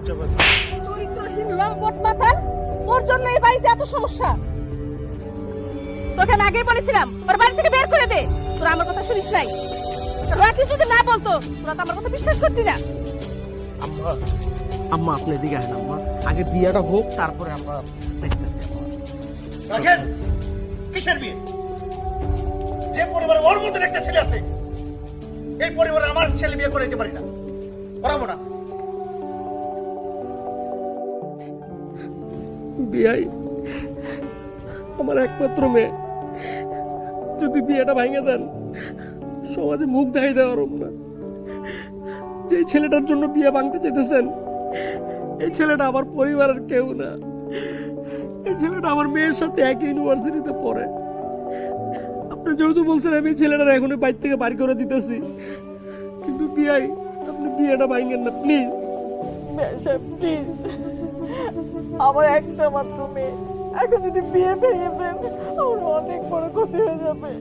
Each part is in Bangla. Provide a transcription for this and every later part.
চরিত্রহীন লম্পট মাতাল, তোর জন্য এই বাড়িতে এত সমস্যা। তোকে আমি আগেই বলেছিলাম ওর বাড়ি থেকে বের করে দে। তোরা আমার কথা শুনিস নাই। রাকি যদি না বলতো তোরা তো আমার কথা বিশ্বাস করতি না। আম্মা, আম্মা আপনি এদিকে আসেন আম্মা, আগে বিয়েটা হোক তারপরে আমরা দেখতেছি। রাখেন, কিসের বিয়ে? যে পরিবারে ওর মতন একটা ছেলে আছে, এই পরিবারে আমার ছেলে বিয়ে করে দিতে পারি না, করাবো না। বিয়াই আমার একমাত্র মেয়ে, যদি বিয়েটা ভাঙে দেন সমাজে মুখ দেখাই দেওয়ার না। যে ছেলেটার জন্য বিয়ে ভাঙতে যেতেছেন এই ছেলেটা আমার পরিবারের কেউ না। এই ছেলেটা আমার মেয়ের সাথে একই ইউনিভার্সিটিতে পড়ে। আপনি যেহেতু বলছেন আমি এই ছেলেটার এখনই বাইর থেকে বাড়ি করে দিতেছি, কিন্তু বিয়াই আপনি বিয়েটা ভাঙেন না প্লিজ। প্লিজ, আমার একটা মাত্র মেয়ে, এখন যদি বিয়ে ভেঙে দেন আমার অনেক বড় ক্ষতি হয়ে যাবে।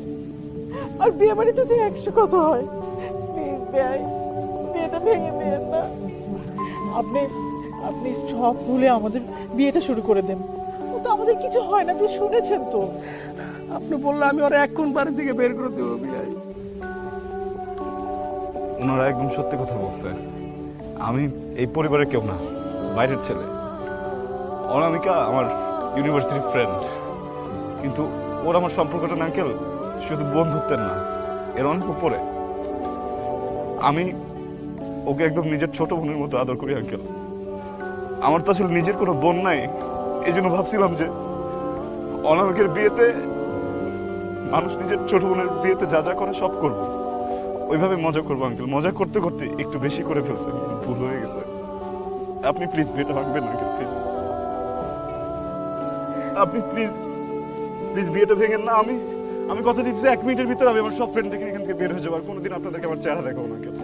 আর বিয়ে বাড়িতে যদি 100 কথা হয়, প্লিজ ভাই বিয়েটা ভেঙে দিয়েন না। আপনি আপনি সব ভুলে আমাদের বিয়েটা শুরু করে দেন। ও তো আমাদের কিছু হয় না, আপনি শুনেছেন তো। আপনি বললে আমি ওরা এখন বাড়ি থেকে বের করে দেবো বিয়াই। ওনারা একদম সত্যি কথা বলছে। আমি এই পরিবারের কেউ না, বাইরের ছেলে। অনামিকা আমার ইউনিভার্সিটি ফ্রেন্ড, কিন্তু ওর আমার সম্পর্কটা না আঙ্কেল শুধু বন্ধুত্বের না, এর অনেক উপরে। আমি ওকে একদম নিজের ছোট বোনের মতো আদর করি আঙ্কেল। আমার তো আসলে নিজের কোনো বোন নাই, এই জন্য ভাবছিলাম যে অনামিকের বিয়েতে মানুষ নিজের ছোট বোনের বিয়েতে যা যা করে সব করবো, ওইভাবে মজা করবো আঙ্কেল। মজা করতে করতে একটু বেশি করে ফেলছে, ভুল হয়ে গেছে। আপনি প্লিজ বিয়েটা ভাঙবেন আঙ্কেল, প্লিজ। আপনি প্লিজ প্লিজ বিয়েটা ভেঙেন না। আমি কথা দিচ্ছি 1 মিনিটের ভিতরে আমি আমার সব ফ্রেন্ড দেখে এখান থেকে বের হয়ে যাবো। আর কোনোদিন আপনাদেরকে আমার চেহারা দেখাবো না আঙ্কেল।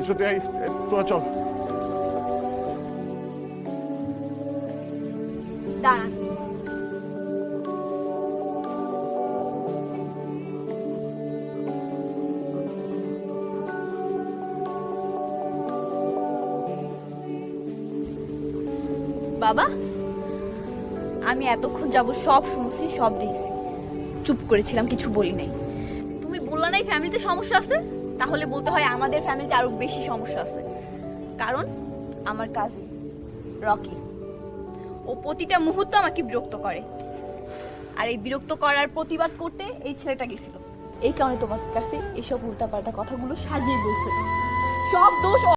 সত্যি তোরা চল। দাঁড়ান, বাবা আমি এতক্ষণ যাব সব শুনছি, সব দেখছি, চুপ করেছিলাম, কিছু বলি নাই। তুমি বললা নাই ফ্যামিলিতে সমস্যা আছে, তাহলে বলতে হয় আমাদের ফ্যামিলিতে আরো বেশি সমস্যা আছে। কারণ আমার কাজিন রকি, ও প্রতিটা মুহূর্ত আমাকে বিরক্ত করে। আর এই বিরক্ত করার প্রতিবাদ করতে এই ছেলেটা গেছিল। এই কারণে তোমার কাছে এসব উল্টাপাল্টা কথাগুলো সাজিয়ে বলছে। সব দোষ